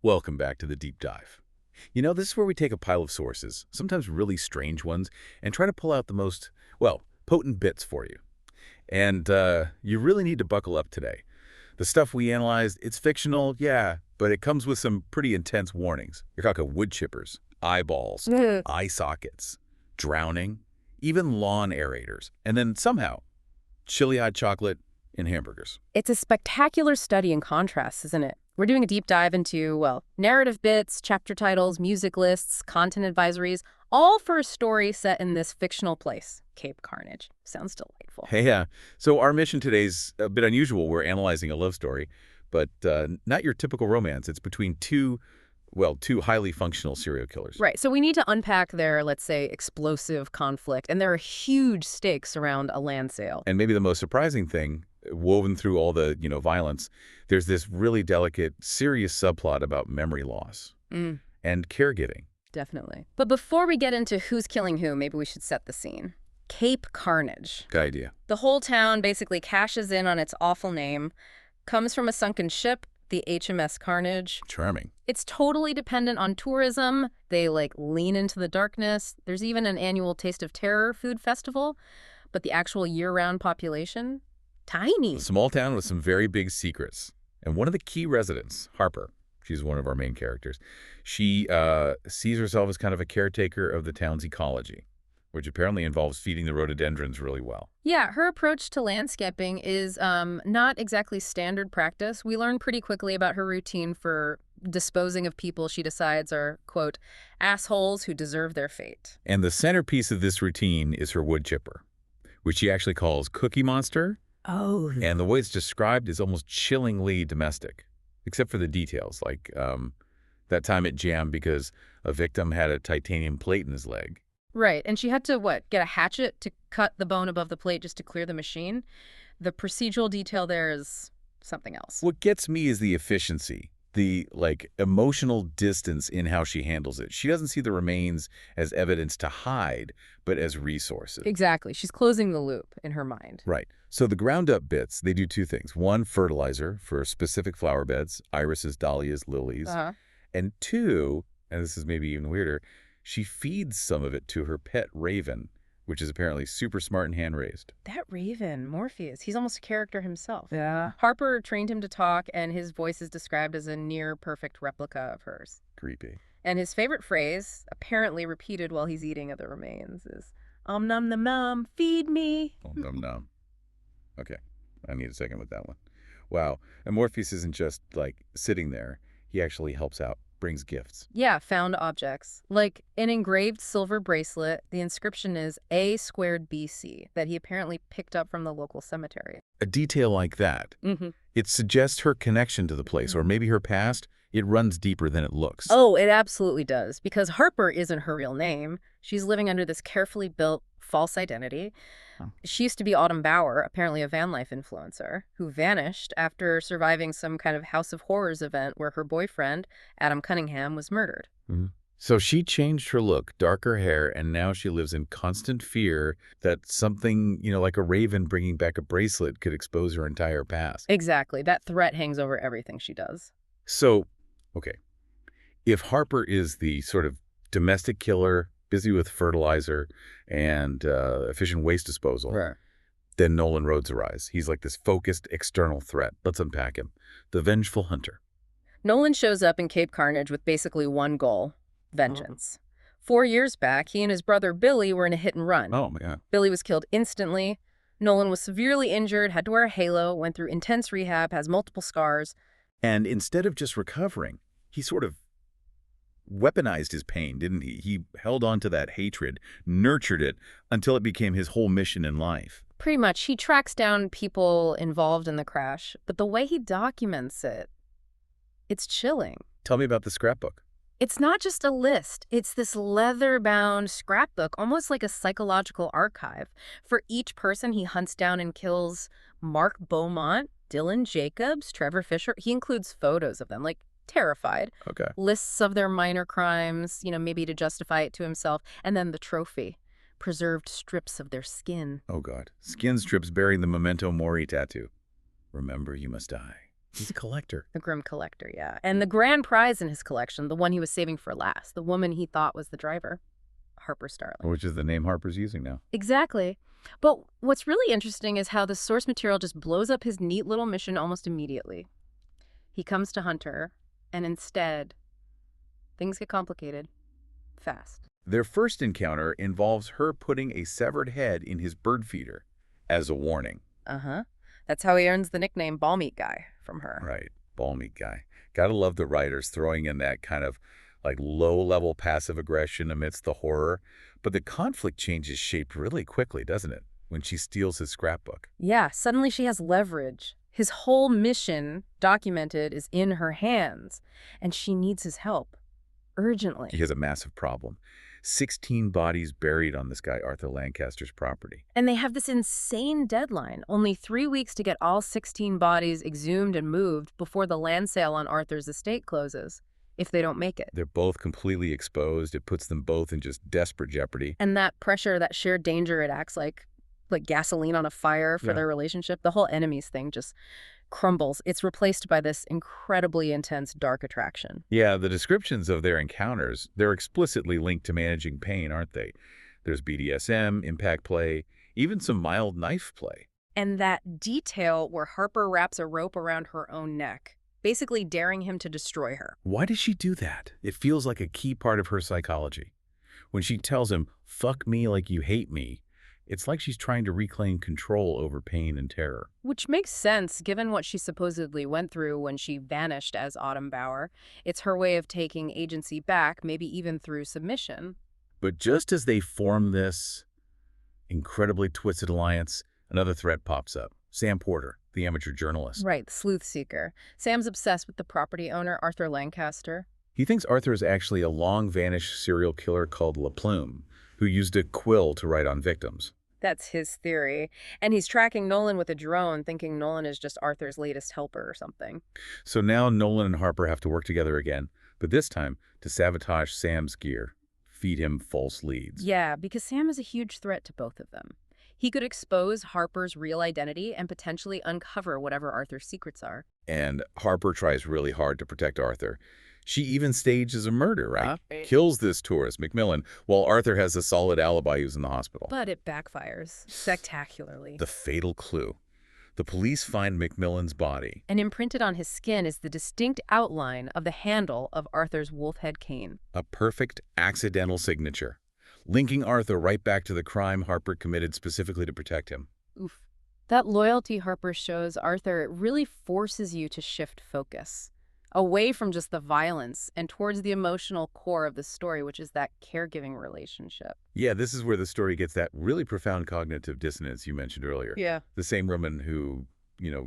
Welcome back to the deep dive. This is where we take a pile of sources, sometimes really strange ones, and try to pull out the most, well, potent bits for you. And you really need to buckle up today. The stuff we analyzed, it's fictional, yeah, but it comes with some pretty intense warnings. You're talking wood chippers, eyeballs, eye sockets, drowning, even lawn aerators, and then somehow chili hot chocolate in hamburgers. It's a spectacular study in contrasts, isn't it? We're doing a deep dive into, well, narrative bits, chapter titles, music lists, content advisories, all for a story set in this fictional place, Cape Carnage. Sounds delightful. Hey, yeah. So our mission today's a bit unusual. We're analyzing a love story, but not your typical romance. It's between two highly functional serial killers. Right, so we need to unpack their, let's say, explosive conflict, and there are huge stakes around a land sale. And maybe the most surprising thing, woven through all the, violence, there's this really delicate, serious subplot about memory loss and caregiving. Definitely. But before we get into who's killing who, maybe we should set the scene. Cape Carnage. Good idea. The whole town basically cashes in on its awful name, comes from a sunken ship, the HMS Carnage. Charming. It's totally dependent on tourism. They, lean into the darkness. There's even an annual Taste of Terror food festival. But the actual year-round population? Tiny. A small town with some very big secrets. And one of the key residents, Harper, she's one of our main characters, she sees herself as kind of a caretaker of the town's ecology, which apparently involves feeding the rhododendrons really well. Yeah, her approach to landscaping is not exactly standard practice. We learn pretty quickly about her routine for disposing of people she decides are, quote, assholes who deserve their fate. And the centerpiece of this routine is her wood chipper, which she actually calls Cookie Monster. Oh. And the way it's described is almost chillingly domestic, except for the details, like that time it jammed because a victim had a titanium plate in his leg. Right, and she had to, get a hatchet to cut the bone above the plate just to clear the machine? The procedural detail there is something else. What gets me is the efficiency, the, emotional distance in how she handles it. She doesn't see the remains as evidence to hide, but as resources. Exactly. She's closing the loop in her mind. Right. So the ground-up bits, they do two things. One, fertilizer for specific flower beds, irises, dahlias, lilies. And two, and this is maybe even weirder, she feeds some of it to her pet raven, which is apparently super smart and hand-raised. That raven, Morpheus, he's almost a character himself. Yeah. Harper trained him to talk, and his voice is described as a near-perfect replica of hers. Creepy. And his favorite phrase, apparently repeated while he's eating of the remains, is, nom nom nom, feed me. Nom nom. Okay, I need a second with that one. Wow, and Morpheus isn't just, sitting there. He actually helps out, brings gifts. Yeah, found objects. Like an engraved silver bracelet, the inscription is A squared BC, that he apparently picked up from the local cemetery. A detail like that, it suggests her connection to the place, or maybe her past. It runs deeper than it looks. Oh, it absolutely does, because Harper isn't her real name. She's living under this carefully built false identity. She used to be Autumn Bauer, apparently a van life influencer, who vanished after surviving some kind of House of Horrors event where her boyfriend, Adam Cunningham, was murdered. So she changed her look, darker hair, and now she lives in constant fear that something, like a raven bringing back a bracelet could expose her entire past. Exactly. That threat hangs over everything she does. So, okay, if Harper is the sort of domestic killer, busy with fertilizer and efficient waste disposal, Right. then Nolan Rhodes arrives. He's like this focused external threat. Let's unpack him. The vengeful hunter. Nolan shows up in Cape Carnage with basically one goal, vengeance. 4 years back, he and his brother Billy were in a hit and run. Oh, yeah. Billy was killed instantly. Nolan was severely injured, had to wear a halo, went through intense rehab, has multiple scars. And instead of just recovering, he sort of weaponized his pain, didn't he? He held on to that hatred, nurtured it, until it became his whole mission in life. Pretty much, he tracks down people involved in the crash, but the way he documents it, it's chilling. Tell me about the scrapbook. It's not just a list. It's this leather-bound scrapbook, almost like a psychological archive. For each person he hunts down and kills, Mark Beaumont, Dylan Jacobs, Trevor Fisher, he includes photos of them, terrified. Okay. Lists of their minor crimes, maybe to justify it to himself. And then the trophy, preserved strips of their skin. Oh, God. Skin strips bearing the Memento Mori tattoo. Remember, you must die. He's a collector. The Grim Collector, yeah. And the grand prize in his collection, the one he was saving for last, the woman he thought was the driver, Harper Starling. Which is the name Harper's using now. Exactly. But what's really interesting is how the source material just blows up his neat little mission almost immediately. He comes to hunt her, and instead, things get complicated fast. Their first encounter involves her putting a severed head in his bird feeder as a warning. Uh-huh. That's how he earns the nickname Ball Meat Guy from her. Right. Ball meat guy. Gotta love the writers throwing in that kind of like low-level passive aggression amidst the horror. But the conflict changes shape really quickly, doesn't it? When she steals his scrapbook. Yeah, suddenly she has leverage. His whole mission, documented, is in her hands, and she needs his help. Urgently. He has a massive problem. 16 bodies buried on this guy Arthur Lancaster's property. And they have this insane deadline, only 3 weeks to get all 16 bodies exhumed and moved before the land sale on Arthur's estate closes, if they don't make it. They're both completely exposed. It puts them both in just desperate jeopardy. And that pressure, that shared danger, it acts like gasoline on a fire for their relationship. The whole enemies thing just crumbles. It's replaced by this incredibly intense dark attraction. Yeah, the descriptions of their encounters, they're explicitly linked to managing pain, aren't they? There's BDSM, impact play, even some mild knife play. And that detail where Harper wraps a rope around her own neck, basically daring him to destroy her. Why does she do that? It feels like a key part of her psychology. When she tells him, "Fuck me like you hate me," it's like she's trying to reclaim control over pain and terror. Which makes sense, given what she supposedly went through when she vanished as Autumn Bauer. It's her way of taking agency back, maybe even through submission. But just as they form this incredibly twisted alliance, another threat pops up. Sam Porter, the amateur journalist. Right, the sleuth seeker. Sam's obsessed with the property owner, Arthur Lancaster. He thinks Arthur is actually a long-vanished serial killer called La Plume, who used a quill to write on victims. That's his theory. And he's tracking Nolan with a drone, thinking Nolan is just Arthur's latest helper or something. So now Nolan and Harper have to work together again, but this time to sabotage Sam's gear, feed him false leads. Yeah, because Sam is a huge threat to both of them. He could expose Harper's real identity and potentially uncover whatever Arthur's secrets are. And Harper tries really hard to protect Arthur. She even stages a murder, right? Kills this tourist, McMillan, while Arthur has a solid alibi he was in the hospital. But it backfires spectacularly. The fatal clue. The police find McMillan's body. And imprinted on his skin is the distinct outline of the handle of Arthur's wolf head cane. A perfect accidental signature, linking Arthur right back to the crime Harper committed specifically to protect him. Oof. That loyalty Harper shows Arthur really forces you to shift focus away from just the violence and towards the emotional core of the story, which is that caregiving relationship. Yeah, this is where the story gets that really profound cognitive dissonance you mentioned earlier. Yeah. The same woman who,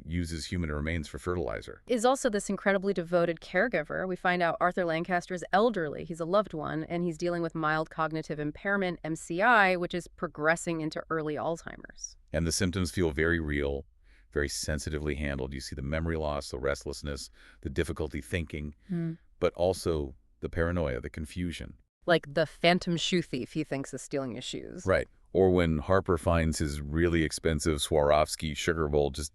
uses human remains for fertilizer. Is also this incredibly devoted caregiver. We find out Arthur Lancaster is elderly. He's a loved one, and he's dealing with mild cognitive impairment, MCI, which is progressing into early Alzheimer's. And the symptoms feel very real, very sensitively handled. You see the memory loss, the restlessness, the difficulty thinking, but also the paranoia, the confusion. Like the phantom shoe thief he thinks is stealing his shoes. Right. Or when Harper finds his really expensive Swarovski sugar bowl just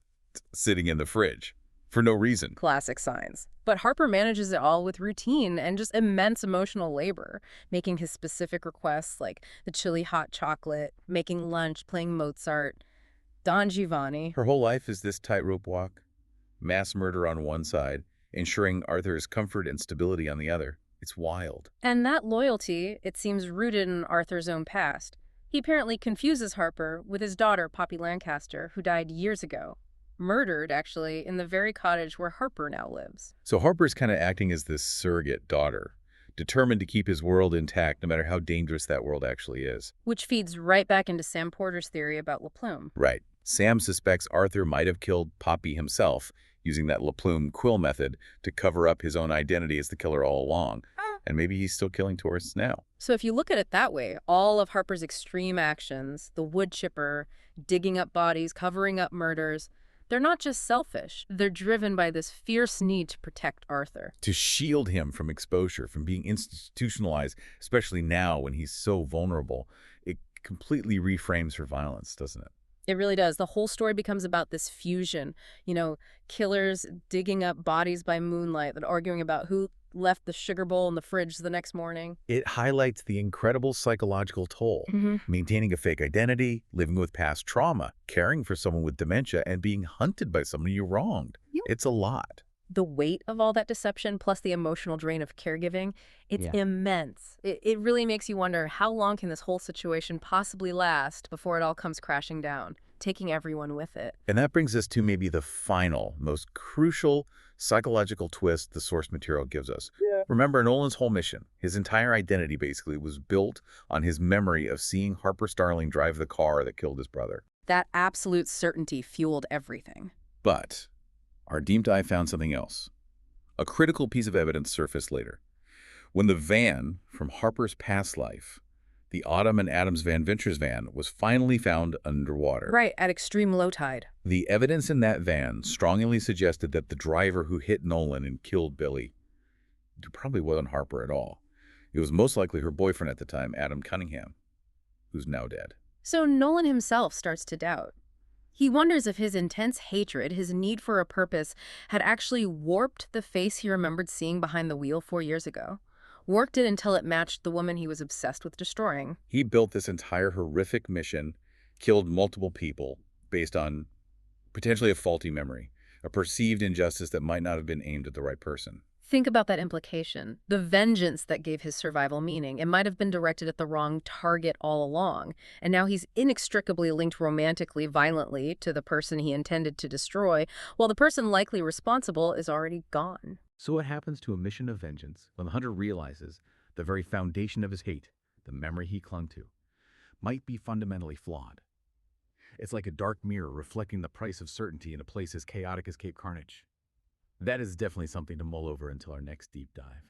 sitting in the fridge for no reason. Classic signs. But Harper manages it all with routine and just immense emotional labor, making his specific requests like the chili hot chocolate, making lunch, playing Mozart, Don Giovanni. Her whole life is this tightrope walk. Mass murder on one side, ensuring Arthur's comfort and stability on the other. It's wild. And that loyalty, it seems rooted in Arthur's own past. He apparently confuses Harper with his daughter, Poppy Lancaster, who died years ago. Murdered, actually, in the very cottage where Harper now lives. So Harper's kind of acting as this surrogate daughter, determined to keep his world intact no matter how dangerous that world actually is. Which feeds right back into Sam Porter's theory about La Plume. Right. Sam suspects Arthur might have killed Poppy himself, using that La Plume quill method to cover up his own identity as the killer all along. And maybe he's still killing tourists now. So if you look at it that way, all of Harper's extreme actions, the wood chipper, digging up bodies, covering up murders, they're not just selfish. They're driven by this fierce need to protect Arthur. To shield him from exposure, from being institutionalized, especially now when he's so vulnerable. It completely reframes her violence, doesn't it? It really does. The whole story becomes about this fusion. You know, killers digging up bodies by moonlight and arguing about who left the sugar bowl in the fridge the next morning. It highlights the incredible psychological toll. Maintaining a fake identity, living with past trauma, caring for someone with dementia, and being hunted by someone you wronged. Yep. It's a lot. The weight of all that deception plus the emotional drain of caregiving, it's immense. It really makes you wonder, how long can this whole situation possibly last before it all comes crashing down, taking everyone with it? And that brings us to maybe the final, most crucial psychological twist the source material gives us. Remember, Nolan's whole mission, his entire identity basically, was built on his memory of seeing Harper Starling drive the car that killed his brother. That absolute certainty fueled everything. But our deep dive found something else. A critical piece of evidence surfaced later. When the van from Harper's past life, the Autumn and Adams Van Ventures van, was finally found underwater. Right, at extreme low tide. The evidence in that van strongly suggested that the driver who hit Nolan and killed Billy probably wasn't Harper at all. It was most likely her boyfriend at the time, Adam Cunningham, who's now dead. So Nolan himself starts to doubt. He wonders if his intense hatred, his need for a purpose, had actually warped the face he remembered seeing behind the wheel 4 years ago. Worked it until it matched the woman he was obsessed with destroying. He built this entire horrific mission, killed multiple people based on potentially a faulty memory, a perceived injustice that might not have been aimed at the right person. Think about that implication. The vengeance that gave his survival meaning. It might have been directed at the wrong target all along, and now he's inextricably linked romantically, violently, to the person he intended to destroy, while the person likely responsible is already gone. So what happens to a mission of vengeance when the hunter realizes the very foundation of his hate, the memory he clung to, might be fundamentally flawed? It's like a dark mirror reflecting the price of certainty in a place as chaotic as Cape Carnage. That is definitely something to mull over until our next deep dive.